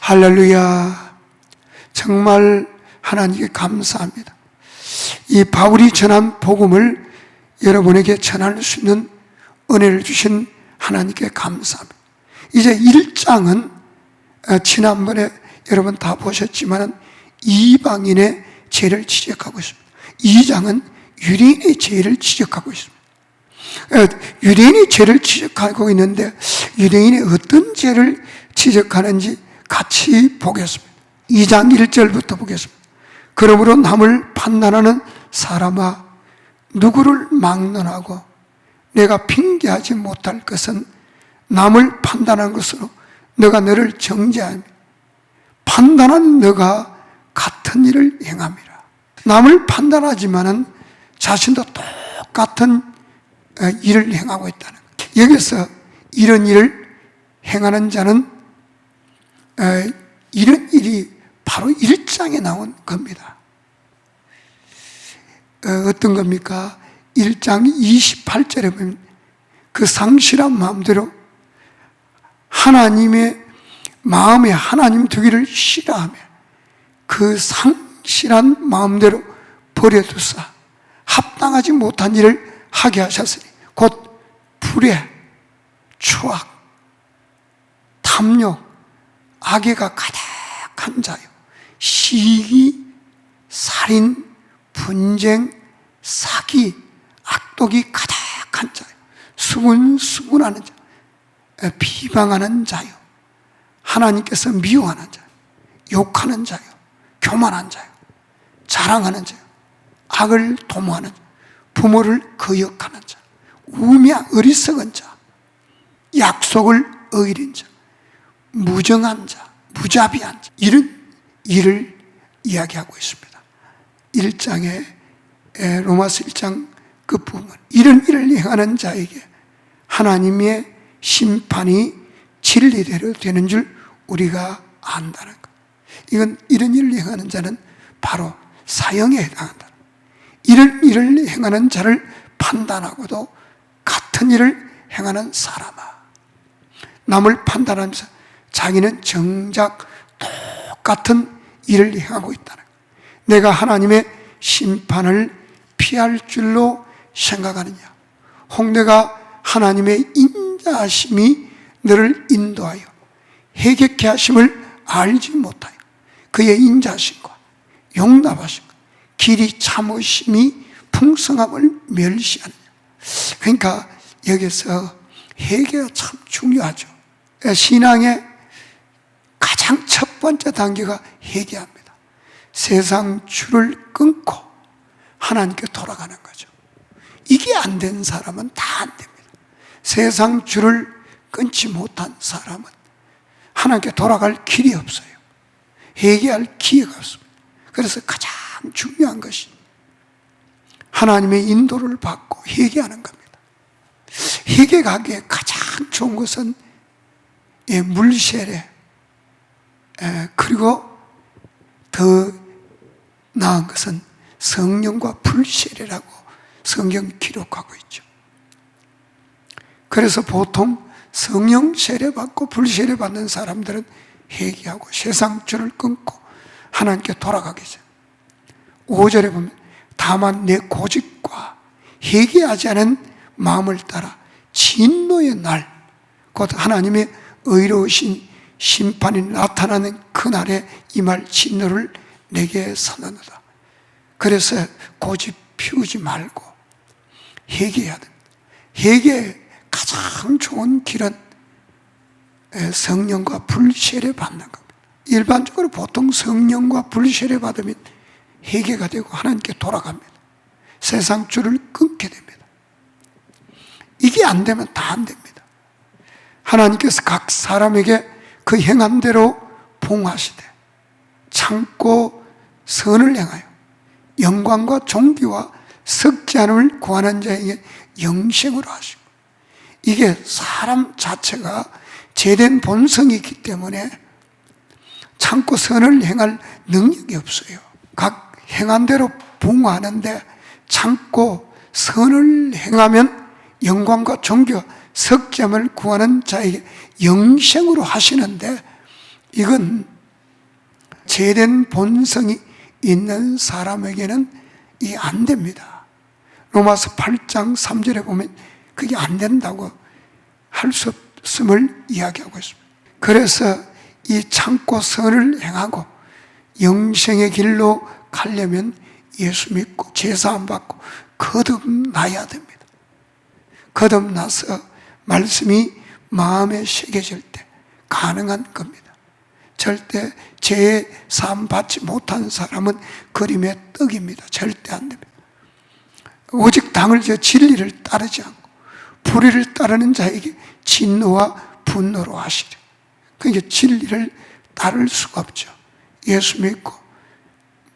할렐루야. 정말 하나님께 감사합니다. 이 바울이 전한 복음을 여러분에게 전할 수 있는 은혜를 주신 하나님께 감사합니다. 이제 1장은 지난번에 여러분 다 보셨지만 이방인의 죄를 지적하고 있습니다. 2장은 유대인의 죄를 지적하고 있습니다. 유대인의 죄를 지적하고 있는데 유대인이 어떤 죄를 지적하는지 같이 보겠습니다. 2장 1절부터 보겠습니다. 그러므로 남을 판단하는 사람아, 누구를 막론하고 내가 핑계하지 못할 것은 남을 판단한 것으로 너가 너를 정죄하며 판단한 너가 같은 일을 행함이라. 남을 판단하지만은 자신도 똑같은 일을 행하고 있다는 거예요. 여기서 이런 일을 행하는 자는 이런 일이 바로 1장에 나온 겁니다. 어떤 겁니까? 1장 28절에 보면 그 상실한 마음대로 하나님의 마음에 하나님 두기를 싫어하며 그 상실한 마음대로 버려두사 합당하지 못한 일을 하게 하셨으니 곧 불의, 추악, 탐욕, 악의가 가득한 자요, 시기, 살인, 분쟁, 사기, 악독이 가득한 자요, 수군수군하는 자, 비방하는 자요, 하나님께서 미워하는 자요, 욕하는 자요, 교만한 자요, 자랑하는 자요, 악을 도모하는 자, 부모를 거역하는 자, 우매한 어리석은 자, 약속을 어기는 자, 무정한 자, 무자비한 자, 이런 일을 이야기하고 있습니다. 1장에 로마서 1장 그 부분, 이런 일을 행하는 자에게 하나님의 심판이 진리대로 되는 줄 우리가 안다는 것. 이건 이런 일을 행하는 자는 바로 사형에 해당한다. 이런 일을 행하는 자를 판단하고도 같은 일을 행하는 사람아, 남을 판단하면서 자기는 정작 똑같은 일을 행하고 있다는 거예요. 내가 하나님의 심판을 피할 줄로 생각하느냐? 혹 내가 하나님의 인자하심이 너를 인도하여 해결케 하심을 알지 못하여 그의 인자하심과 용납하심과 길이 참으심이 풍성함을 멸시하느냐? 그러니까 여기서 회개가 참 중요하죠. 신앙의 가장 첫 번째 단계가 회개합니다. 세상 줄을 끊고 하나님께 돌아가는 거죠. 이게 안 된 사람은 다 안 됩니다. 세상 줄을 끊지 못한 사람은 하나님께 돌아갈 길이 없어요. 회개할 기회가 없습니다. 그래서 가장 중요한 것이 하나님의 인도를 받고 회개하는 겁니다. 회개하기에 가장 좋은 것은 물세례, 그리고 더 나은 것은 성령과 불세례라고 성경 기록하고 있죠. 그래서 보통 성령 세례 받고 불세례 받는 사람들은 회개하고 세상 줄을 끊고 하나님께 돌아가게 돼요. 5절에 보면 다만 내 고집과 회개하지 않은 마음을 따라 진노의 날, 곧 하나님의 의로우신 심판이 나타나는 그날에 임할 진노를 내게 선언하다. 그래서 고집 피우지 말고 회개해야 됩니다. 회개의 가장 좋은 길은 성령과 불세례 받는 겁니다. 일반적으로 보통 성령과 불세례 받으면 회개가 되고 하나님께 돌아갑니다. 세상 줄을 끊게 됩니다. 이게 안 되면 다 안 됩니다. 하나님께서 각 사람에게 그 행한 대로 봉하시되 참고 선을 행하여 영광과 존귀와 썩지 않음을 구하는 자에게 영생으로 하시고, 이게 사람 자체가 죄된 본성이 있기 때문에 참고 선을 행할 능력이 없어요. 각 행한 대로 봉하는데 참고 선을 행하면 영광과 존귀와 썩지 않음을 구하는 자에게 영생으로 하시는데, 이건 죄된 본성이 있는 사람에게는 이게 안 됩니다. 로마서 8장 3절에 보면 그게 안 된다고 할 수 없음을 이야기하고 있습니다. 그래서 이 참고 선을 행하고 영생의 길로 가려면 예수 믿고 제사함 받고 거듭나야 됩니다. 거듭나서 말씀이 마음에 새겨질 때 가능한 겁니다. 절대 제사함 받지 못한 사람은 그림의 떡입니다. 절대 안 됩니다. 오직 당을 지어 진리를 따르지 않고 불의를 따르는 자에게 진노와 분노로 하시리. 그러니까 진리를 따를 수가 없죠. 예수 믿고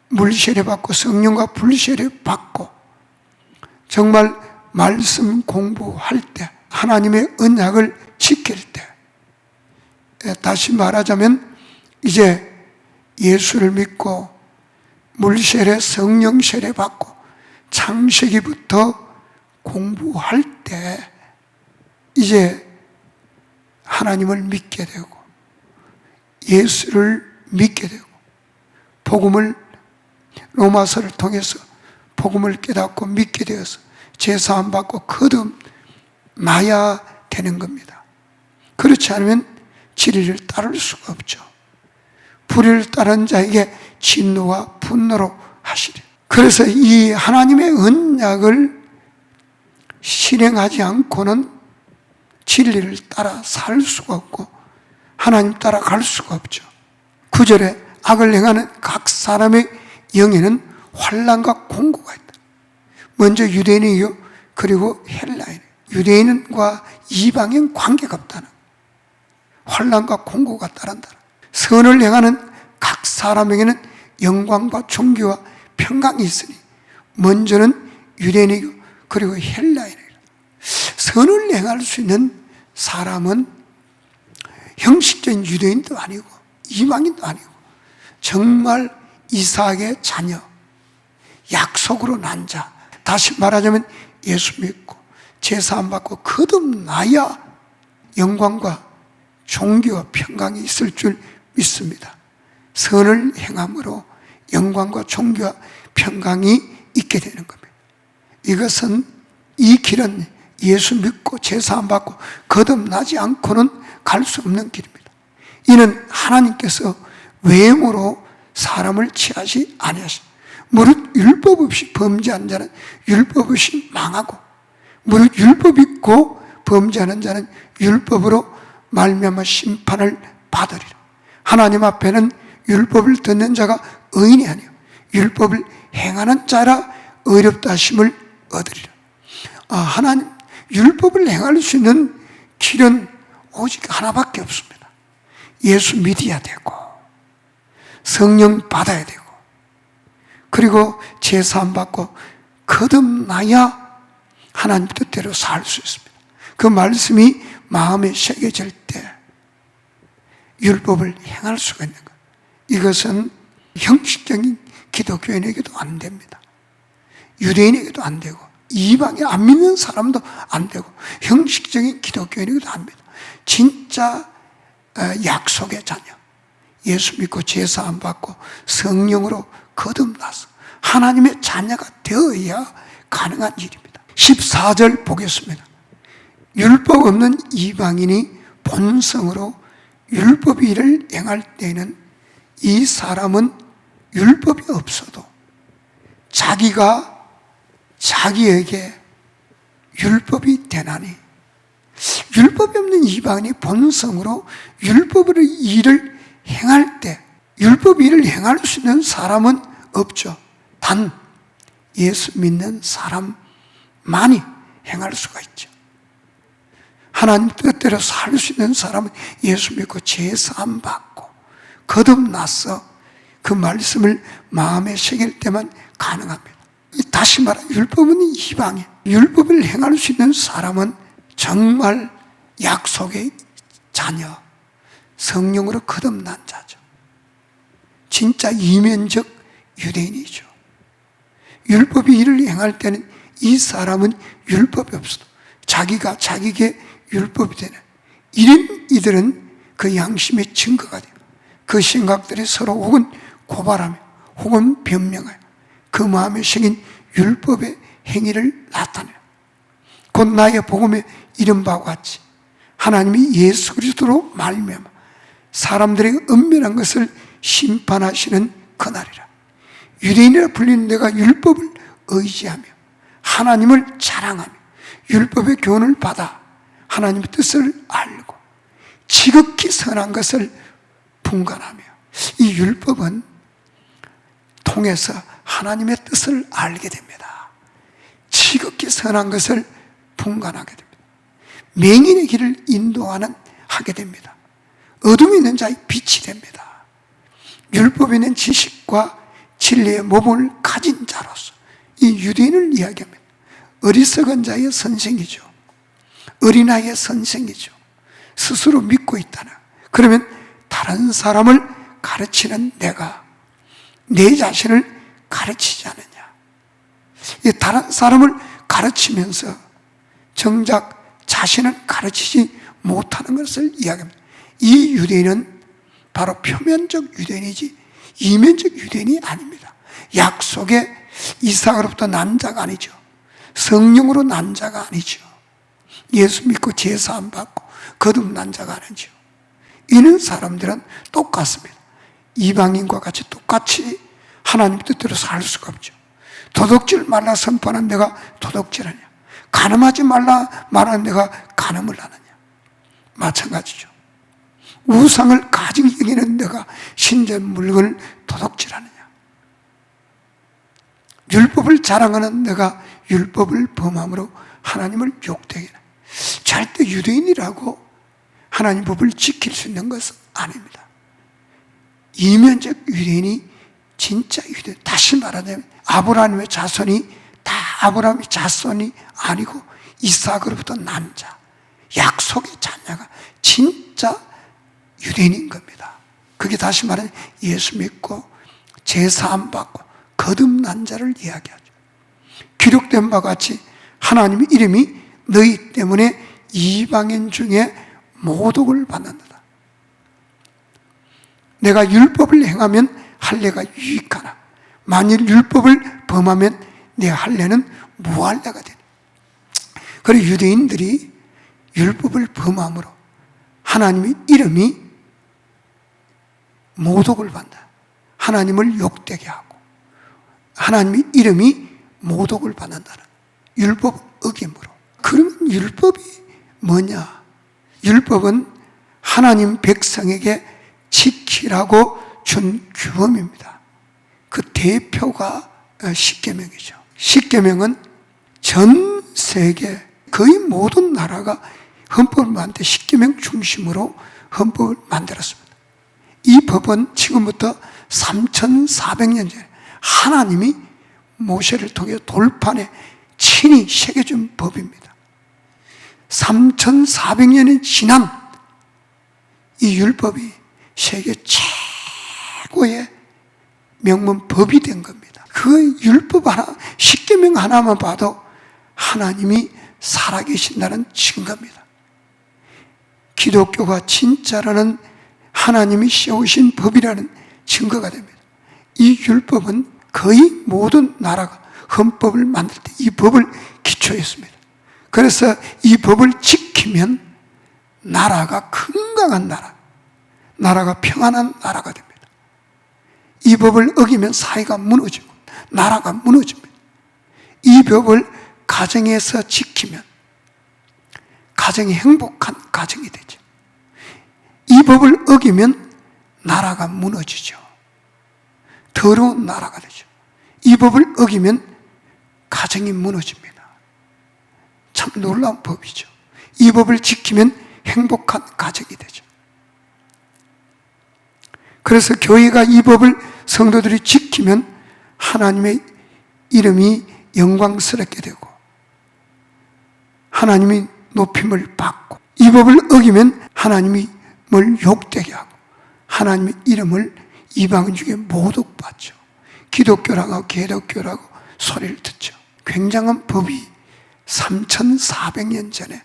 물세례 받고 성령과 불세례 받고 정말 말씀 공부할 때 하나님의 언약을 지킬 때, 다시 말하자면 이제 예수를 믿고 물세례 성령 세례 받고 창세기부터 공부할 때 이제 하나님을 믿게 되고 예수를 믿게 되고 복음을 로마서를 통해서 복음을 깨닫고 믿게 되어서 제사함 받고 거듭나야 되는 겁니다. 그렇지 않으면 진리를 따를 수가 없죠. 불의를 따른 자에게 진노와 분노로 하시리. 그래서 이 하나님의 언약을 실행하지 않고는 진리를 따라 살 수가 없고 하나님 따라 갈 수가 없죠. 9절에 악을 행하는 각 사람의 영에는 환난과 공고가 있다. 먼저 유대인이요, 그리고 헬라인. 유대인과 이방인 관계가 없다는, 환난과 공고가 따른다. 선을 행하는 각 사람에게는 영광과 존귀와 평강이 있으니 먼저는 유대인이요, 그리고 헬라인이라. 선을 행할 수 있는 사람은 형식적인 유대인도 아니고 이방인도 아니고 정말 이삭의 자녀, 약속으로 난 자, 다시 말하자면 예수 믿고 제사함 받고 거듭나야 영광과 존귀와 평강이 있을 줄 믿습니다. 선을 행함으로 영광과 존귀와 평강이 있게 되는 겁니다. 이것은, 이 길은 예수 믿고 제사함 받고 거듭나지 않고는 갈 수 없는 길입니다. 이는 하나님께서 외모로 사람을 취하시 아니하시. 무릇 율법 없이 범죄한 자는 율법 없이 망하고 무릇 율법 있고 범죄하는 자는 율법으로 말미암아 심판을 받으리라. 하나님 앞에는 율법을 듣는 자가 의인이 아니요 율법을 행하는 자라 의롭다 하심을 얻으리라. 하나님 율법을 행할 수 있는 길은 오직 하나밖에 없습니다. 예수 믿어야 되고 성령 받아야 되고 그리고 제사함 받고 거듭나야 하나님 뜻대로 살 수 있습니다. 그 말씀이 마음에 새겨질 때 율법을 행할 수가 있는 것. 이것은 형식적인 기독교인에게도 안 됩니다. 유대인에게도 안 되고 이방에 안 믿는 사람도 안 되고 형식적인 기독교인에게도 안 됩니다. 진짜 약속의 자녀, 예수 믿고 제사함 받고 성령으로 거듭나서 하나님의 자녀가 되어야 가능한 일입니다. 14절 보겠습니다. 율법 없는 이방인이 본성으로 율법 일을 행할 때는 이 사람은 율법이 없어도 자기가 자기에게 율법이 되나니, 율법이 없는 이방인이 본성으로 율법의 일을 행할 때 율법 일을 행할 수 있는 사람은 없죠. 단 예수 믿는 사람만이 행할 수가 있죠. 하나님 뜻대로 살 수 있는 사람은 예수 믿고 제사함 받고 거듭나서 그 말씀을 마음에 새길 때만 가능합니다. 다시 말해 율법은 이방인, 율법을 행할 수 있는 사람은 정말 약속의 자녀, 성령으로 거듭난 자죠. 진짜 이면적 유대인이죠. 율법이 이를 행할 때는 이 사람은 율법이 없어도 자기가 자기에게 율법이 되는, 이들은 그 양심의 증거가 돼요. 그 생각들이 서로 혹은 고발하며 혹은 변명하여 그 마음에 새긴 율법의 행위를 나타내요. 곧 나의 복음에 이른 바와 같이 하나님이 예수 그리스도로 말미암아 사람들의 은밀한 것을 심판하시는 그날이라. 유대인이라 불리는 내가 율법을 의지하며 하나님을 자랑하며 율법의 교훈을 받아 하나님의 뜻을 알고 지극히 선한 것을 분간하며, 이 율법은 통해서 하나님의 뜻을 알게 됩니다. 지극히 선한 것을 분간하게 됩니다. 맹인의 길을 인도하는 하게 됩니다. 어둠이 있는 자의 빛이 됩니다. 율법에 있는 지식과 진리의 모범을 가진 자로서 이 유대인을 이야기합니다. 어리석은 자의 선생이죠. 어린아이의 선생이죠. 스스로 믿고 있다나, 그러면 다른 사람을 가르치는 내가 내 자신을 가르치지 않느냐. 다른 사람을 가르치면서 정작 자신을 가르치지 못하는 것을 이야기합니다. 이 유대인은 바로 표면적 유대인이지 이면적 유대인이 아닙니다. 약속의 이삭으로부터 난 자가 아니죠. 성령으로 난 자가 아니죠. 예수 믿고 제사함 받고 거듭난 자가 아니죠. 이런 사람들은 똑같습니다. 이방인과 같이 똑같이 하나님 뜻대로 살 수가 없죠. 도둑질 말라 선포하는 내가 도둑질하냐, 간음하지 말라 말하는 내가 간음을 하느냐. 마찬가지죠. 우상을 가지고 여기는 내가 신전 물건을 도둑질하느냐. 율법을 자랑하는 내가 율법을 범함으로 하나님을 욕되게 하느냐. 절대 유대인이라고 하나님 법을 지킬 수 있는 것은 아닙니다. 이면적 유대인이 진짜 유대인, 다시 말하자면 아브라함의 자손이 다 아브라함의 자손이 아니고 이삭으로부터 난 자, 약속의 자녀가 진짜 유대인인 겁니다. 그게 다시 말하면 예수 믿고 제사함 받고 거듭난 자를 이야기하죠. 기록된 바와 같이 하나님의 이름이 너희 때문에 이방인 중에 모독을 받는다. 내가 율법을 행하면 할례가 유익하나 만일 율법을 범하면 내 할례는 무할례가 되니. 그리고 유대인들이 율법을 범함으로 하나님의 이름이 모독을 받는다. 하나님을 욕되게 하고 하나님의 이름이 모독을 받는다는 율법 어김으로. 그러면 율법이 뭐냐? 율법은 하나님 백성에게 지키라고 준 규범입니다. 그 대표가 십계명이죠. 십계명은 전 세계 거의 모든 나라가 헌법을 만들 십계명 중심으로 헌법을 만들었습니다. 이 법은 지금부터 3,400년 전에 하나님이 모세를 통해 돌판에 친히 새겨준 법입니다. 3,400년이 지난 이 율법이 세계 최고의 명문 법이 된 겁니다. 그 율법 하나, 십계명 하나만 봐도 하나님이 살아계신다는 증거입니다. 기독교가 진짜라는 하나님이 세우신 법이라는 증거가 됩니다. 이 율법은 거의 모든 나라가 헌법을 만들 때 이 법을 기초했습니다. 그래서 이 법을 지키면 나라가 건강한 나라가 평안한 나라가 됩니다. 이 법을 어기면 사회가 무너지고 나라가 무너집니다. 이 법을 가정에서 지키면 가정이 행복한 가정이 되죠. 이 법을 어기면 나라가 무너지죠. 더러운 나라가 되죠. 이 법을 어기면 가정이 무너집니다. 참 놀라운 법이죠. 이 법을 지키면 행복한 가정이 되죠. 그래서 교회가 이 법을 성도들이 지키면 하나님의 이름이 영광스럽게 되고 하나님이 높임을 받고, 이 법을 어기면 하나님을 욕되게 하고 하나님의 이름을 이방인 중에 모독받죠. 기독교라고 개독교라고 소리를 듣죠. 굉장한 법이 3,400년 전에,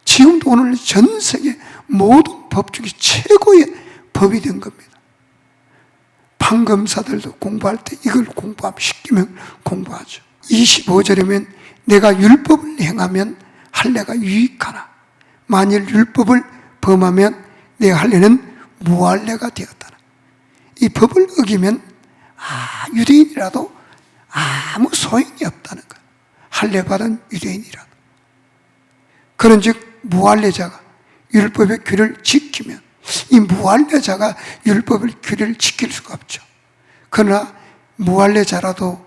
지금도 오늘 전 세계 모든 법 중에 최고의 법이 된 겁니다. 판검사들도 공부할 때 이걸 공부하면 시키면 공부하죠. 25절이면 내가 율법을 행하면 할례가 유익하나 만일 율법을 범하면 내 할례는 무할례가 되었다나. 이 법을 어기면 유대인이라도 아무 소용이 없다는 거예요. 할례 받은 유대인이라도. 그런즉 무할례자가 율법의 규를 지키면, 이 무할례자가 율법의 규를 지킬 수가 없죠. 그러나 무할례자라도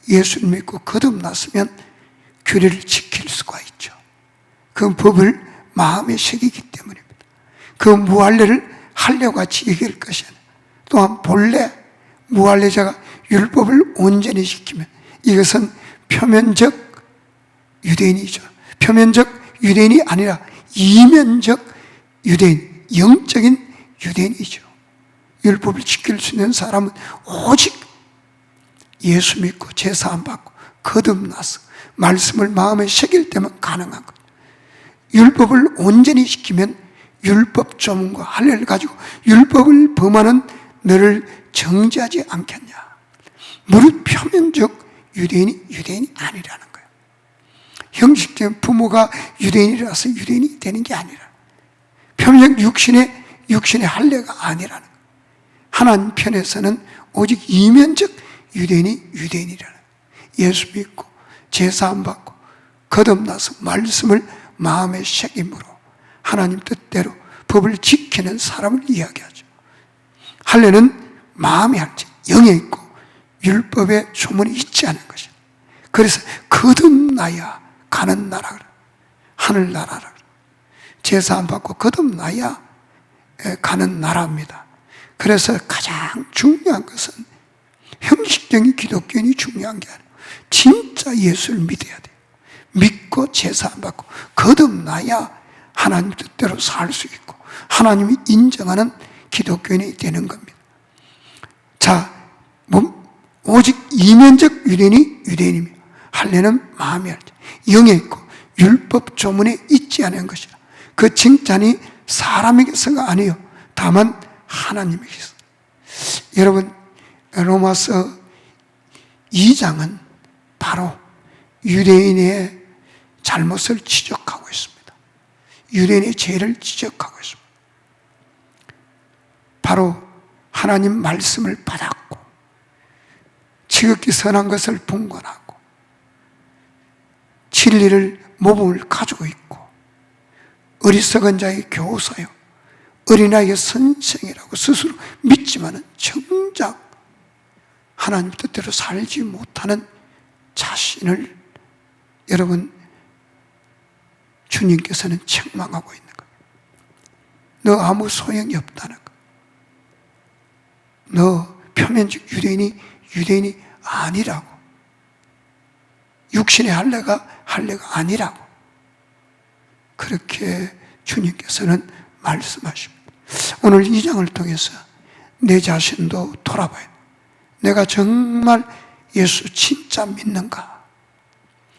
예수를 믿고 거듭났으면 규례를 지킬 수가 있죠. 그 법을 마음에 새기기 때문입니다. 그 무할례를 할례와 같이 여길 것이 아니라, 또한 본래 무할례자가 율법을 온전히 지키면 이것은 표면적 유대인이죠. 표면적 유대인이 아니라 이면적 유대인, 영적인 유대인이죠. 율법을 지킬 수 있는 사람은 오직 예수 믿고 제사함 받고 거듭나서 말씀을 마음에 새길 때만 가능한 것. 율법을 온전히 지키면 율법 조문과 할례를 가지고 율법을 범하는 너를 정죄하지 않겠냐. 무릇 표면적 유대인이 아니라는 거예요. 형식적인 부모가 유대인이라서 유대인이 되는 게 아니라, 표면적 육신의 할례가 아니라는 거예요. 하나님 편에서는 오직 이면적 유대인이라는 거예요. 예수 믿고 제사함 받고 거듭나서 말씀을 마음의 새김으로 하나님 뜻대로 법을 지키는 사람을 이야기하죠. 할례는 마음의 할지, 영에 있고 율법의 조문이 있지 않은 것이다. 그래서 거듭나야 가는 나라, 하늘나라라. 제사함 받고 거듭나야 가는 나라입니다. 그래서 가장 중요한 것은 형식적인 기독교인이 중요한 게 아니고 진짜 예수를 믿어야 돼요. 믿고 제사함 받고 거듭나야 하나님 뜻대로 살 수 있고 하나님이 인정하는 기독교인이 되는 겁니다. 자, 오직 이면적 유대인이며 할례는 마음의 할지, 영에 있고 율법 조문에 있지 않은 것이라. 그 칭찬이 사람에게서가 아니요 다만 하나님에게서. 여러분, 로마서 2장은 바로 유대인의 잘못을 지적하고 있습니다. 유대인의 죄를 지적하고 있습니다. 바로 하나님 말씀을 받았고 지극히 선한 것을 분간하고 진리를 모범을 가지고 있고 어리석은 자의 교사요 어린아이의 선생이라고 스스로 믿지만은 정작 하나님 뜻대로 살지 못하는 자신을 여러분 주님께서는 책망하고 있는 거예요. 너 아무 소용이 없다는 거예요. 너 표면적 유대인이 아니라고. 육신의 할례가 아니라고. 그렇게 주님께서는 말씀하십니다. 오늘 이 장을 통해서 내 자신도 돌아봐야 돼. 내가 정말 예수 진짜 믿는가?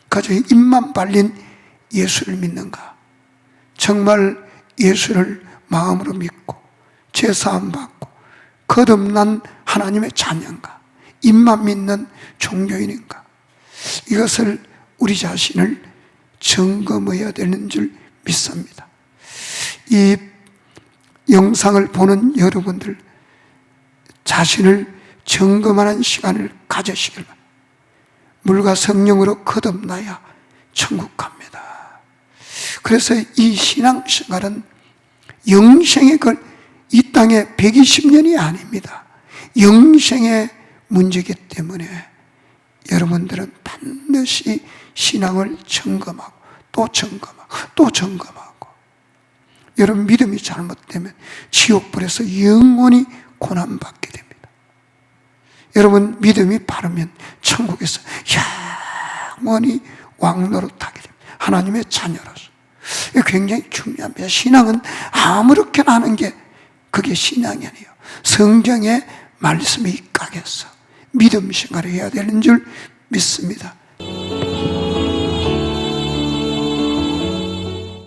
그저 입만 발린 예수를 믿는가? 정말 예수를 마음으로 믿고 제사함 받고 거듭난 하나님의 자녀인가? 입만 믿는 종교인인가? 이것을 우리 자신을 점검해야 되는 줄 믿습니다. 이 영상을 보는 여러분들 자신을 점검하는 시간을 가지시길 바랍니다. 물과 성령으로 거듭나야 천국 갑니다. 그래서 이 신앙생활은 영생의 이 땅에 120년이 아닙니다. 영생의 문제이기 때문에 여러분들은 반드시 신앙을 점검하고 또 점검하고 또 점검하고, 여러분 믿음이 잘못되면 지옥불에서 영원히 고난받게 됩니다. 여러분 믿음이 바르면 천국에서 영원히 왕노릇하게 됩니다. 하나님의 자녀로서. 이게 굉장히 중요합니다. 신앙은 아무렇게나 하는 게 그게 신앙이 아니에요. 성경의 말씀에 입각해서 믿음 생활을 해야 되는 줄 믿습니다.